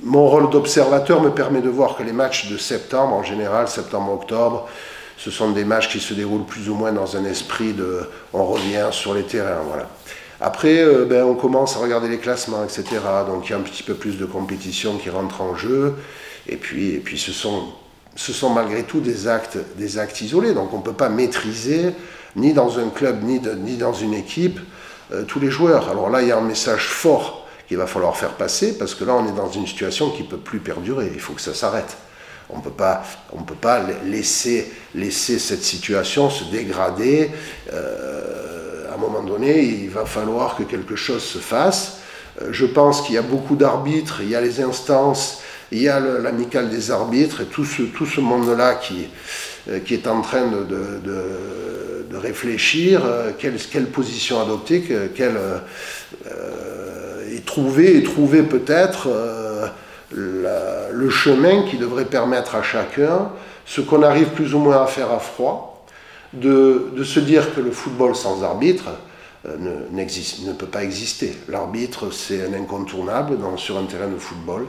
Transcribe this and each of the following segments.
mon rôle d'observateur me permet de voir que les matchs de septembre, en général, septembre-octobre, ce sont des matchs qui se déroulent plus ou moins dans un esprit de on revient sur les terrains. Voilà. Après, on commence à regarder les classements, etc. Donc il y a un petit peu plus de compétition qui rentre en jeu. Et puis ce sont malgré tout des actes isolés. Donc on ne peut pas maîtriser, ni dans un club, ni dans une équipe, tous les joueurs. Alors là, il y a un message fort qu'il va falloir faire passer, parce que là, on est dans une situation qui ne peut plus perdurer. Il faut que ça s'arrête. On ne peut pas laisser cette situation se dégrader. À un moment donné, il va falloir que quelque chose se fasse. Je pense qu'il y a beaucoup d'arbitres, il y a les instances, il y a l'amicale des arbitres, et tout ce monde-là qui est en train de réfléchir, quelle position adopter, et trouver peut-être le chemin qui devrait permettre à chacun, ce qu'on arrive plus ou moins à faire à froid, de se dire que le football sans arbitre ne peut pas exister. L'arbitre, c'est un incontournable sur un terrain de football,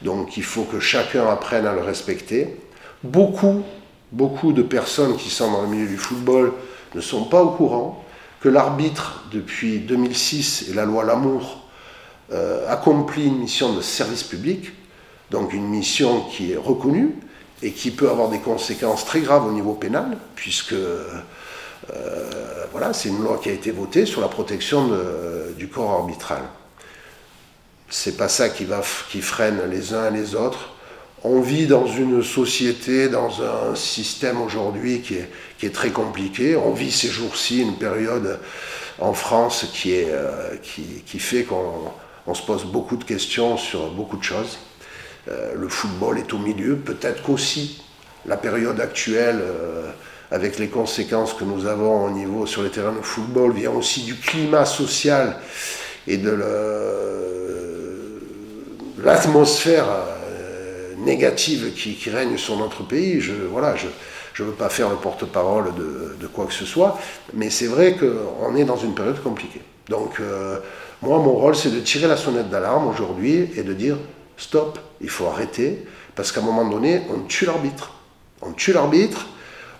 donc il faut que chacun apprenne à le respecter. Beaucoup de personnes qui sont dans le milieu du football ne sont pas au courant que l'arbitre, depuis 2006 et la loi Lamour, accomplit une mission de service public, donc une mission qui est reconnue et qui peut avoir des conséquences très graves au niveau pénal, puisque voilà, c'est une loi qui a été votée sur la protection du corps arbitral. C'est pas ça qui freine les uns et les autres. On vit dans une société, dans un système aujourd'hui qui est très compliqué. On vit ces jours-ci une période en France qui fait qu'on se pose beaucoup de questions sur beaucoup de choses. Le football est au milieu, peut-être qu'aussi la période actuelle, avec les conséquences que nous avons sur les terrains de football, vient aussi du climat social et de l'atmosphère négative qui règne sur notre pays. Je ne veux pas faire le porte-parole de quoi que ce soit, mais c'est vrai qu'on est dans une période compliquée. Donc moi, mon rôle, c'est de tirer la sonnette d'alarme aujourd'hui et de dire stop, il faut arrêter, parce qu'à un moment donné, on tue l'arbitre. On tue l'arbitre,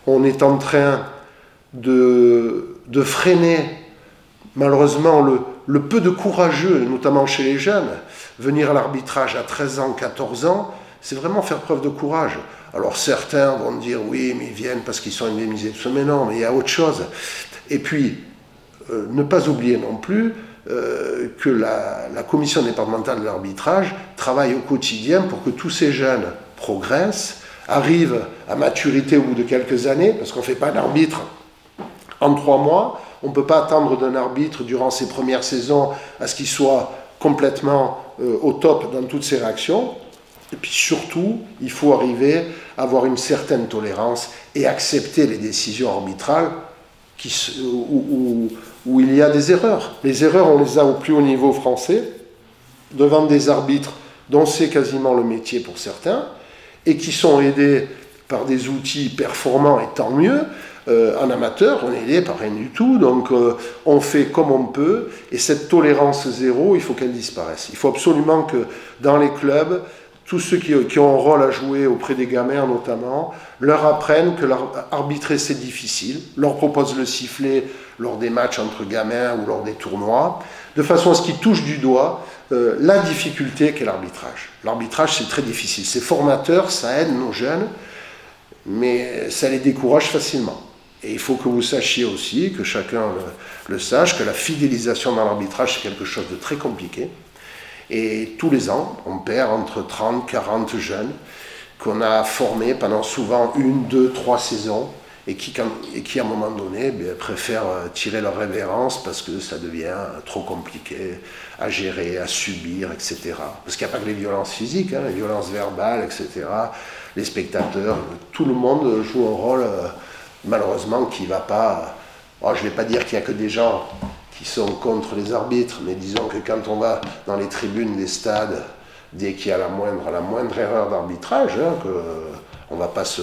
on est en train de freiner, malheureusement, le peu de courageux, notamment chez les jeunes. Venir à l'arbitrage à 13 ans, 14 ans, c'est vraiment faire preuve de courage. Alors certains vont dire oui, mais ils viennent parce qu'ils sont indemnisés de ce, mais non, mais il y a autre chose. Et puis, ne pas oublier non plus que la commission départementale de l'arbitrage travaille au quotidien pour que tous ces jeunes progressent, arrivent à maturité au bout de quelques années, parce qu'on ne fait pas un arbitre en 3 mois, on ne peut pas attendre d'un arbitre durant ses premières saisons à ce qu'il soit complètement au top dans toutes ses réactions. Et puis surtout, il faut arriver à avoir une certaine tolérance et accepter les décisions arbitrales où il y a des erreurs. Les erreurs, on les a au plus haut niveau français, devant des arbitres dont c'est quasiment le métier pour certains, et qui sont aidés par des outils performants, et tant mieux. En amateur, on est aidé par rien du tout, donc on fait comme on peut, et cette tolérance zéro, il faut qu'elle disparaisse. Il faut absolument que dans les clubs, tous ceux qui ont un rôle à jouer auprès des gamins notamment, leur apprennent que arbitrer c'est difficile, leur proposent le sifflet lors des matchs entre gamins ou lors des tournois, de façon à ce qu'ils touchent du doigt la difficulté qu'est l'arbitrage. L'arbitrage c'est très difficile, c'est formateur, ça aide nos jeunes, mais ça les décourage facilement. Et il faut que vous sachiez aussi, que chacun le sache, que la fidélisation dans l'arbitrage c'est quelque chose de très compliqué. Et tous les ans, on perd entre 30 et 40 jeunes qu'on a formés pendant souvent 1, 2, 3 saisons et qui à un moment donné préfèrent tirer leur révérence parce que ça devient trop compliqué à gérer, à subir, etc. Parce qu'il n'y a pas que les violences physiques, les violences verbales, etc. Les spectateurs, tout le monde joue un rôle malheureusement qui ne va pas... je ne vais pas dire qu'il n'y a que des gens qui sont contre les arbitres, mais disons que quand on va dans les tribunes des stades, dès qu'il y a la moindre erreur d'arbitrage, on ne va pas se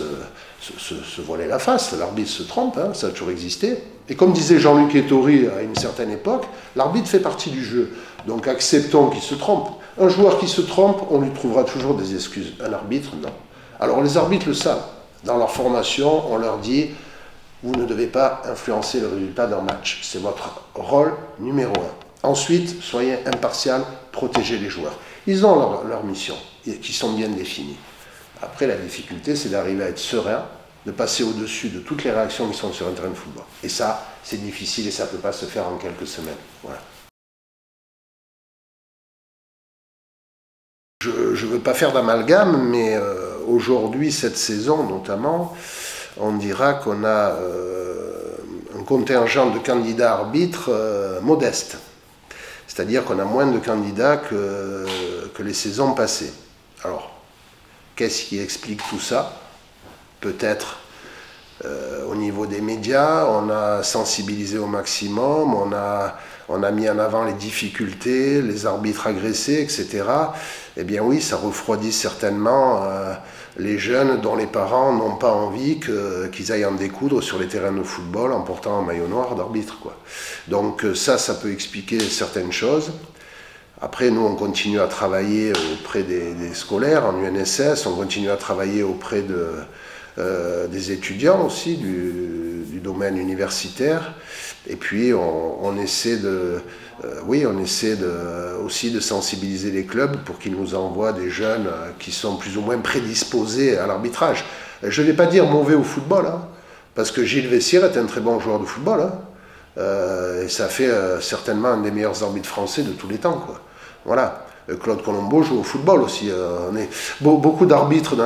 voiler la face, l'arbitre se trompe, ça a toujours existé. Et comme disait Jean-Luc Ettori à une certaine époque, l'arbitre fait partie du jeu, donc acceptons qu'il se trompe. Un joueur qui se trompe, on lui trouvera toujours des excuses. Un arbitre, non. Alors les arbitres le savent. Dans leur formation, on leur dit, vous ne devez pas influencer le résultat d'un match. C'est votre rôle numéro un. Ensuite, soyez impartial, protégez les joueurs. Ils ont leur mission, qui sont bien définies. Après, la difficulté, c'est d'arriver à être serein, de passer au-dessus de toutes les réactions qui sont sur un terrain de football. Et ça, c'est difficile et ça ne peut pas se faire en quelques semaines. Voilà. Je ne veux pas faire d'amalgame, mais aujourd'hui, cette saison notamment, on dira qu'on a un contingent de candidats arbitres modeste. C'est-à-dire qu'on a moins de candidats que les saisons passées. Alors, qu'est-ce qui explique tout ça? Peut-être au niveau des médias, on a sensibilisé au maximum, on a mis en avant les difficultés, les arbitres agressés, etc. Eh bien oui, ça refroidit certainement les jeunes dont les parents n'ont pas envie qu'ils aillent en découdre sur les terrains de football en portant un maillot noir d'arbitre, quoi. Donc ça peut expliquer certaines choses. Après, nous, on continue à travailler auprès des scolaires en UNSS, on continue à travailler auprès des étudiants aussi du domaine universitaire. Et puis, on essaie aussi de sensibiliser les clubs pour qu'ils nous envoient des jeunes qui sont plus ou moins prédisposés à l'arbitrage. Je ne vais pas dire mauvais au football, hein, parce que Gilles Vessière est un très bon joueur de football. Hein, et ça fait certainement un des meilleurs arbitres français de tous les temps, quoi. Voilà. Claude Colombo joue au football aussi. On est beaucoup d'arbitres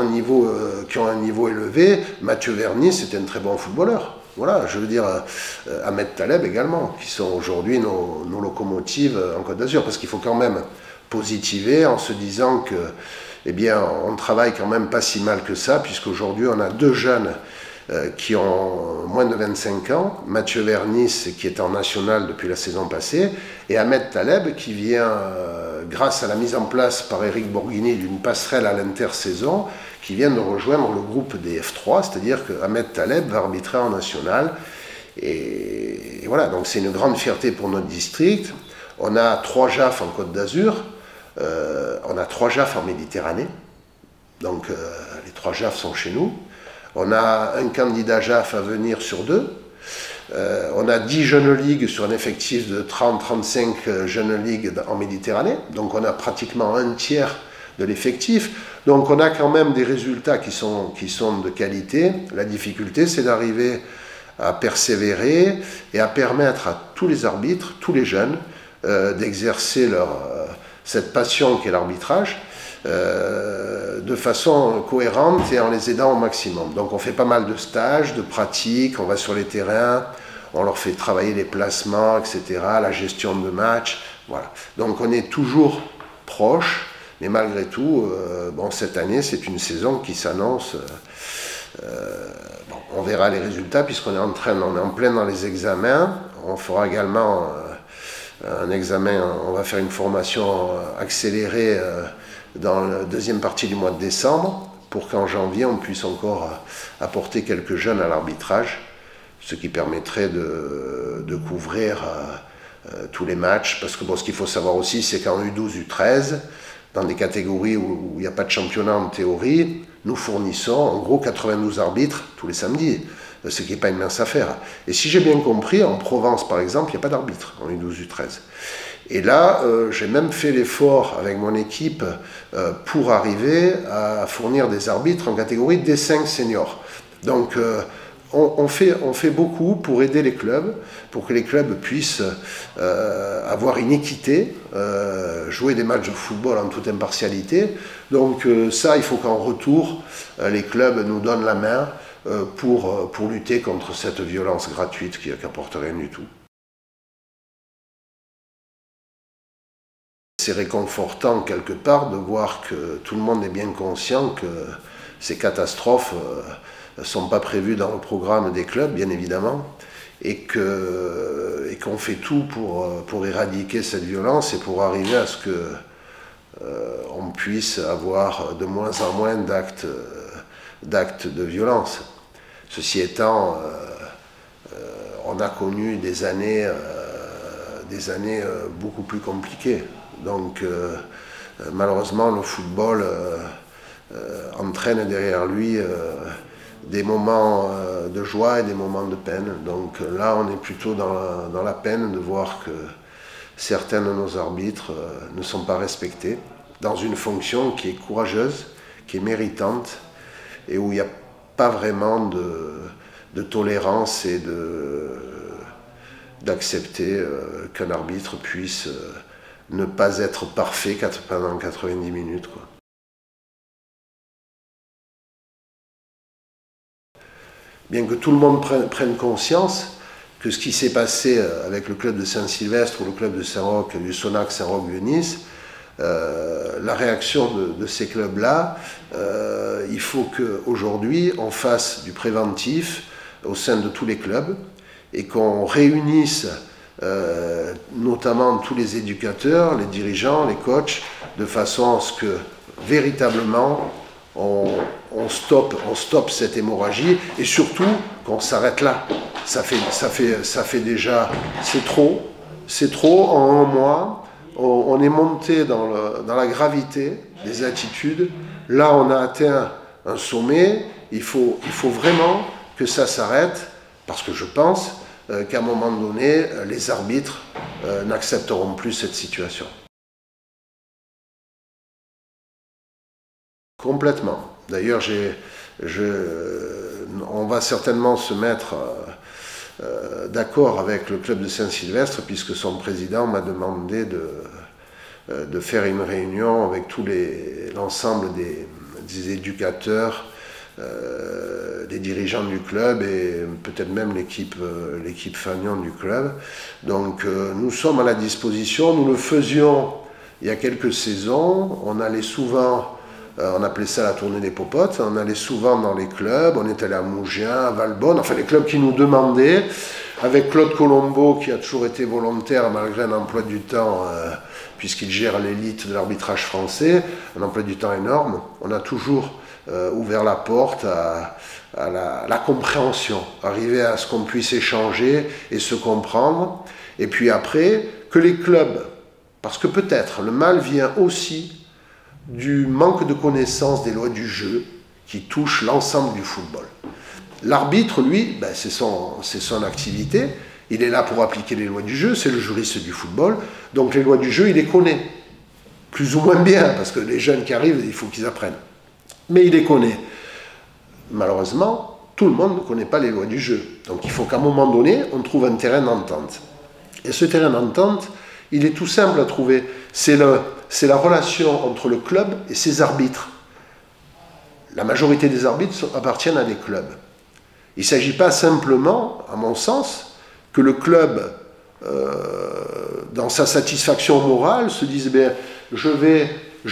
qui ont un niveau élevé. Mathieu Verny, c'était un très bon footballeur. Voilà, je veux dire, Ahmed Taleb également, qui sont aujourd'hui nos locomotives en Côte d'Azur, parce qu'il faut quand même positiver en se disant que, eh bien, on travaille quand même pas si mal que ça, puisqu'aujourd'hui on a deux jeunes qui ont moins de 25 ans, Mathieu Vernis qui est en national depuis la saison passée, et Ahmed Taleb qui vient, grâce à la mise en place par Eric Borghini d'une passerelle à l'intersaison, qui vient de rejoindre le groupe des F3, c'est-à-dire que Ahmed Taleb va arbitrer en national. Et voilà, donc c'est une grande fierté pour notre district. On a 3 JAF en Côte d'Azur, on a 3 JAF en Méditerranée, donc les 3 JAF sont chez nous. On a un candidat JAF à venir sur 2. On a 10 jeunes ligues sur un effectif de 30-35 jeunes ligues en Méditerranée. Donc on a pratiquement un tiers de l'effectif. Donc on a quand même des résultats qui sont de qualité. La difficulté, c'est d'arriver à persévérer et à permettre à tous les arbitres, tous les jeunes, d'exercer cette passion qu'est l'arbitrage, de façon cohérente et en les aidant au maximum. Donc on fait pas mal de stages, de pratiques, on va sur les terrains, on leur fait travailler les placements, etc., la gestion de match, voilà. Donc on est toujours proche, mais malgré tout, bon, cette année c'est une saison qui s'annonce, bon, on verra les résultats puisqu'on est en plein dans les examens, on fera également un examen, on va faire une formation accélérée dans la deuxième partie du mois de décembre, pour qu'en janvier, on puisse encore apporter quelques jeunes à l'arbitrage, ce qui permettrait de couvrir tous les matchs. Parce que bon, ce qu'il faut savoir aussi, c'est qu'en U12, U13, dans des catégories où il n'y a pas de championnat en théorie, nous fournissons en gros 92 arbitres tous les samedis, ce qui n'est pas une mince affaire. Et si j'ai bien compris, en Provence par exemple, il n'y a pas d'arbitre en U12, U13. Et là, j'ai même fait l'effort avec mon équipe pour arriver à fournir des arbitres en catégorie D5 senior. Donc on fait beaucoup pour aider les clubs, pour que les clubs puissent avoir une équité, jouer des matchs de football en toute impartialité. Donc ça, il faut qu'en retour, les clubs nous donnent la main pour lutter contre cette violence gratuite qui n'apporte rien du tout. C'est réconfortant quelque part de voir que tout le monde est bien conscient que ces catastrophes ne sont pas prévues dans le programme des clubs, bien évidemment, et qu'on fait tout pour éradiquer cette violence et pour arriver à ce qu'on puisse avoir de moins en moins d'actes de violence. Ceci étant, on a connu des années beaucoup plus compliquées. Donc malheureusement, le football entraîne derrière lui des moments de joie et des moments de peine. Donc là, on est plutôt dans la peine de voir que certains de nos arbitres ne sont pas respectés dans une fonction qui est courageuse, qui est méritante et où il n'y a pas vraiment de tolérance et d'accepter qu'un arbitre puisse ne pas être parfait pendant 90 minutes, quoi. Bien que tout le monde prenne conscience que ce qui s'est passé avec le club de Saint-Sylvestre ou le club de Saint-Roch, du Sonac Saint-Roch-Nice, la réaction de ces clubs-là, il faut qu'aujourd'hui on fasse du préventif au sein de tous les clubs et qu'on réunisse notamment tous les éducateurs, les dirigeants, les coachs, de façon à ce que véritablement on stoppe cette hémorragie et surtout qu'on s'arrête là. Ça fait déjà, c'est trop en un mois. On est monté dans la gravité des attitudes. Là, on a atteint un sommet. Il faut vraiment que ça s'arrête parce que je pense qu'à un moment donné, les arbitres n'accepteront plus cette situation. Complètement. D'ailleurs, on va certainement se mettre d'accord avec le club de Saint-Sylvestre puisque son président m'a demandé de faire une réunion avec l'ensemble des éducateurs, des dirigeants du club et peut-être même l'équipe fanion du club. Donc nous sommes à la disposition, nous le faisions il y a quelques saisons, on allait souvent... on appelait ça la tournée des popotes, on allait souvent dans les clubs, on est allé à Mougins, à Valbonne, enfin les clubs qui nous demandaient, avec Claude Colombo qui a toujours été volontaire malgré un emploi du temps, puisqu'il gère l'élite de l'arbitrage français, un emploi du temps énorme, on a toujours ouvert la porte à la compréhension, arriver à ce qu'on puisse échanger et se comprendre, et puis après, que les clubs, parce que peut-être le mal vient aussi du manque de connaissance des lois du jeu qui touche l'ensemble du football. L'arbitre, lui, c'est son activité, il est là pour appliquer les lois du jeu, c'est le juriste du football, donc les lois du jeu, il les connaît, plus ou moins bien, parce que les jeunes qui arrivent, il faut qu'ils apprennent. Mais il les connaît. Malheureusement, tout le monde ne connaît pas les lois du jeu, donc il faut qu'à un moment donné, on trouve un terrain d'entente. Et ce terrain d'entente, il est tout simple à trouver, c'est la relation entre le club et ses arbitres. La majorité des arbitres appartiennent à des clubs. Il ne s'agit pas simplement, à mon sens, que le club, dans sa satisfaction morale, se dise « je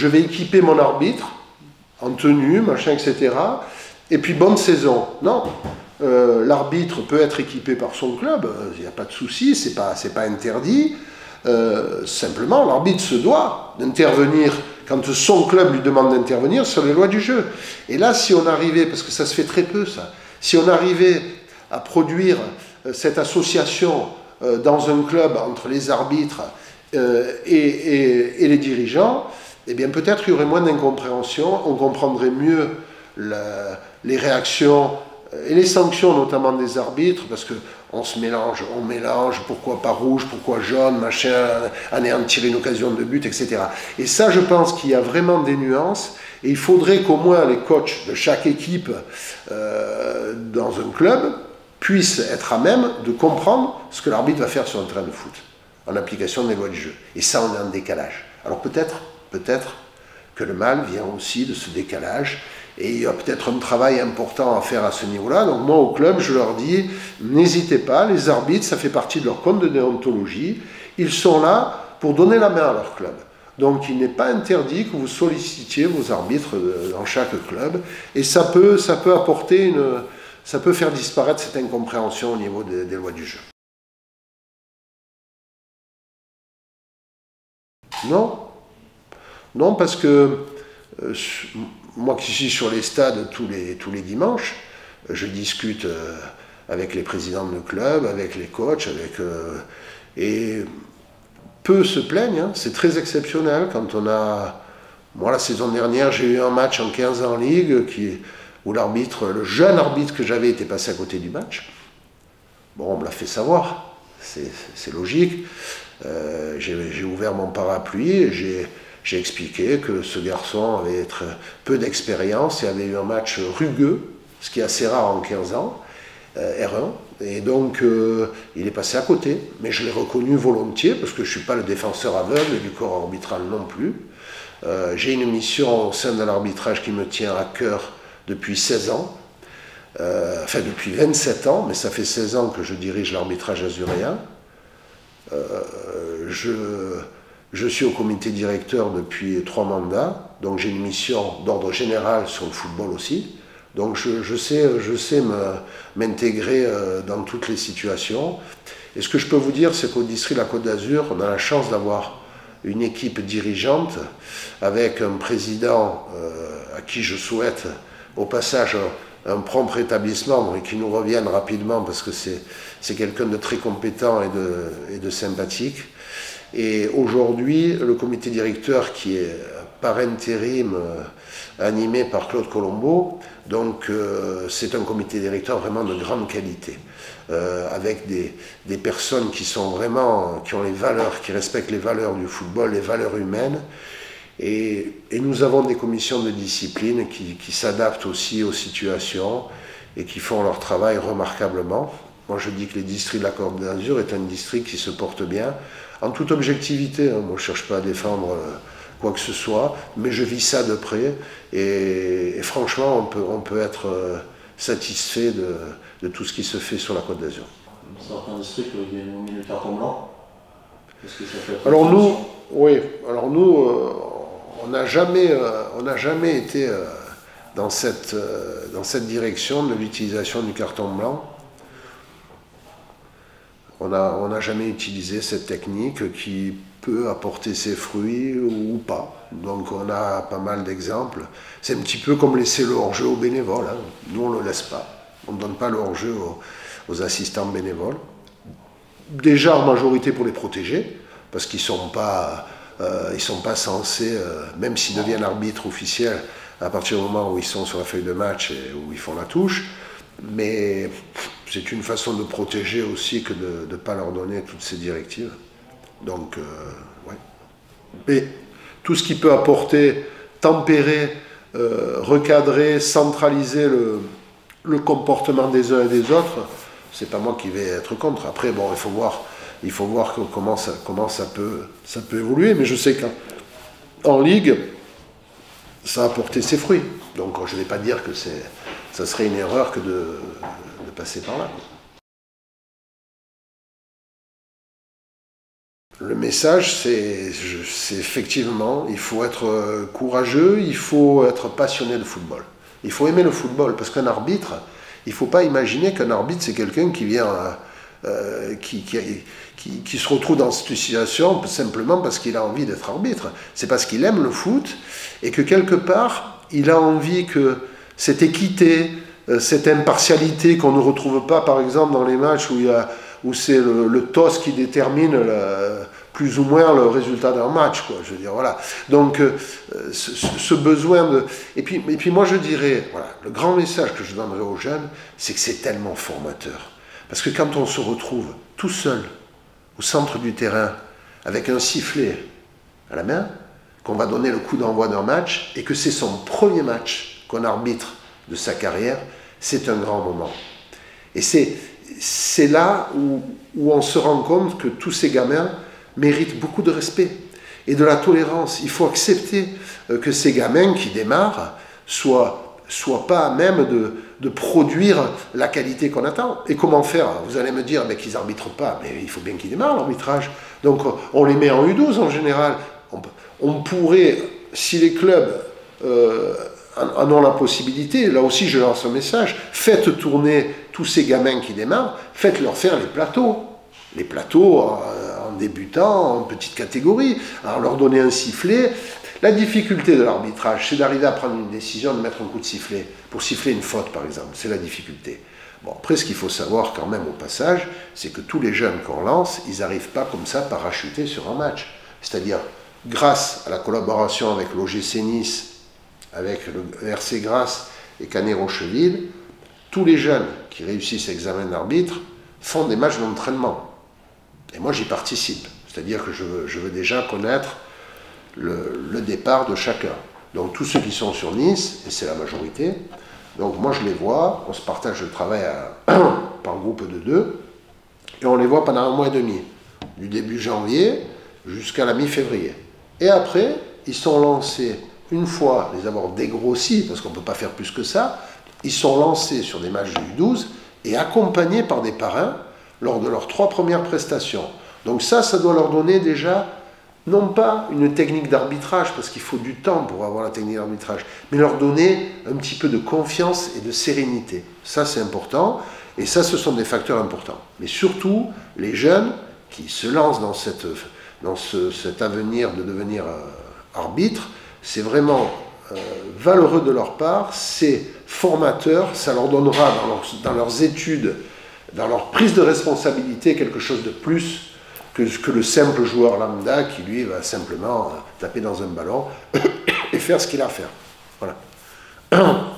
vais équiper mon arbitre en tenue, machin, etc. et puis bonne saison ». Non, l'arbitre peut être équipé par son club, il n'y a pas de souci, c'est pas interdit. Simplement, l'arbitre se doit d'intervenir quand son club lui demande d'intervenir sur les lois du jeu. Et là, si on arrivait, parce que ça se fait très peu ça, si on arrivait à produire cette association dans un club entre les arbitres et les dirigeants, eh bien peut-être il y aurait moins d'incompréhension, on comprendrait mieux les réactions et les sanctions notamment des arbitres, parce qu'on on mélange, pourquoi pas rouge, pourquoi jaune, machin, anéantir une occasion de but, etc. Et ça, je pense qu'il y a vraiment des nuances, et il faudrait qu'au moins les coachs de chaque équipe dans un club puissent être à même de comprendre ce que l'arbitre va faire sur un terrain de foot, en application des lois du jeu. Et ça, on est en décalage. Alors peut-être que le mal vient aussi de ce décalage, et il y a peut-être un travail important à faire à ce niveau-là. Donc moi, au club, je leur dis, n'hésitez pas, les arbitres, ça fait partie de leur code de déontologie, ils sont là pour donner la main à leur club. Donc il n'est pas interdit que vous sollicitiez vos arbitres dans chaque club, et ça peut apporter ça peut faire disparaître cette incompréhension au niveau des lois du jeu. Non, parce que moi qui suis sur les stades tous les dimanches, je discute avec les présidents de club, avec les coachs, et peu se plaignent, hein. C'est très exceptionnel quand on a Moi, la saison dernière, j'ai eu un match en 15 ans en Ligue où l'arbitre, le jeune arbitre que j'avais, était passé à côté du match. Bon, on me l'a fait savoir, c'est logique. J'ai ouvert mon parapluie et j'ai expliqué que ce garçon avait peu d'expérience et avait eu un match rugueux, ce qui est assez rare en 15 ans, R1. Et donc, il est passé à côté. Mais je l'ai reconnu volontiers, parce que je ne suis pas le défenseur aveugle du corps arbitral non plus. J'ai une mission au sein de l'arbitrage qui me tient à cœur depuis 16 ans. Enfin, depuis 27 ans, mais ça fait 16 ans que je dirige l'arbitrage azuréen. Je suis au comité directeur depuis 3 mandats, donc j'ai une mission d'ordre général sur le football aussi. Donc je sais m'intégrer dans toutes les situations. Et ce que je peux vous dire, c'est qu'au district de la Côte d'Azur, on a la chance d'avoir une équipe dirigeante avec un président à qui je souhaite au passage un prompt rétablissement et qui nous revienne rapidement parce que c'est quelqu'un de très compétent et de sympathique. Et aujourd'hui, le comité directeur qui est par intérim animé par Claude Colombo, donc c'est un comité directeur vraiment de grande qualité, avec des personnes qui sont vraiment, qui ont les valeurs, qui respectent les valeurs du football, les valeurs humaines. Et nous avons des commissions de discipline qui s'adaptent aussi aux situations et qui font leur travail remarquablement. Moi je dis que les districts de la Côte d'Azur est un district qui se porte bien, en toute objectivité. Moi je ne cherche pas à défendre quoi que ce soit, mais je vis ça de près et franchement on peut être satisfait de tout ce qui se fait sur la Côte d'Azur. Dans certains districts, il y a une minute carton blanc. Est-ce que ça peut être alors nous, oui, alors nous, on n'a jamais été dans cette direction de l'utilisation du carton blanc. On n'a jamais utilisé cette technique qui peut apporter ses fruits ou pas. Donc on a pas mal d'exemples. C'est un petit peu comme laisser le hors-jeu aux bénévoles. Hein. Nous, on ne le laisse pas. On ne donne pas le hors-jeu aux assistants bénévoles. Déjà en majorité pour les protéger, parce qu'ils ne sont pas censés, même s'ils deviennent arbitres officiels, à partir du moment où ils sont sur la feuille de match et où ils font la touche. Mais c'est une façon de protéger aussi que de ne pas leur donner toutes ces directives. Donc, ouais. Mais tout ce qui peut apporter, tempérer, recadrer, centraliser le comportement des uns et des autres, c'est pas moi qui vais être contre. Après, bon, il faut voir comment ça peut évoluer. Mais je sais qu'en Ligue, ça a porté ses fruits. Donc, je ne vais pas dire que ça serait une erreur que de passer par là. Le message, c'est effectivement, il faut être courageux, il faut être passionné de football. Il faut aimer le football, parce qu'un arbitre, il ne faut pas imaginer qu'un arbitre, c'est quelqu'un qui vient, qui se retrouve dans cette situation simplement parce qu'il a envie d'être arbitre. C'est parce qu'il aime le foot, et que quelque part, il a envie que cette équité, cette impartialité qu'on ne retrouve pas, par exemple, dans les matchs où c'est le TOS qui détermine plus ou moins le résultat d'un match, quoi. Je veux dire, voilà. Donc, ce besoin de... Et puis moi, je dirais, voilà, le grand message que je donnerais aux jeunes, c'est que c'est tellement formateur. Parce que quand on se retrouve tout seul, au centre du terrain, avec un sifflet à la main, qu'on va donner le coup d'envoi d'un match, et que c'est son premier match qu'on arbitre de sa carrière, c'est un grand moment. Et c'est là où on se rend compte que tous ces gamins méritent beaucoup de respect et de la tolérance. Il faut accepter que ces gamins qui démarrent soient pas à même de produire la qualité qu'on attend. Et comment faire? Vous allez me dire qu'ils n'arbitrent pas, mais il faut bien qu'ils démarrent l'arbitrage. Donc on les met en U12 en général. On pourrait, si les clubs en ont la possibilité, là aussi je lance un message, faites tourner tous ces gamins qui démarrent, faites-leur faire les plateaux en débutant, en petite catégorie, alors leur donner un sifflet. La difficulté de l'arbitrage, c'est d'arriver à prendre une décision, de mettre un coup de sifflet, pour siffler une faute par exemple, c'est la difficulté. Bon, après ce qu'il faut savoir quand même au passage, c'est que tous les jeunes qu'on lance, ils n'arrivent pas comme ça parachutés sur un match. C'est-à-dire, grâce à la collaboration avec l'OGC Nice, avec le RC Grasse et Canet Rocheville, tous les jeunes qui réussissent l'examen d'arbitre font des matchs d'entraînement. Et moi, j'y participe. C'est-à-dire que je veux déjà connaître le départ de chacun. Donc tous ceux qui sont sur Nice, et c'est la majorité, donc moi je les vois, on se partage le travail par groupe de 2, et on les voit pendant 1 mois et demi, du début janvier jusqu'à la mi-février. Et après, ils sont lancés, une fois les avoir dégrossis, parce qu'on ne peut pas faire plus que ça, ils sont lancés sur des matchs de U12 et accompagnés par des parrains lors de leurs 3 premières prestations. Donc ça doit leur donner déjà, non pas une technique d'arbitrage, parce qu'il faut du temps pour avoir la technique d'arbitrage, mais leur donner un petit peu de confiance et de sérénité. Ça, c'est important, et ça, ce sont des facteurs importants. Mais surtout, les jeunes qui se lancent dans cet avenir de devenir arbitre, c'est vraiment valeureux de leur part, c'est formateur, ça leur donnera dans leurs études, dans leur prise de responsabilité, quelque chose de plus que le simple joueur lambda qui, lui, va simplement taper dans un ballon et faire ce qu'il a à faire. Voilà.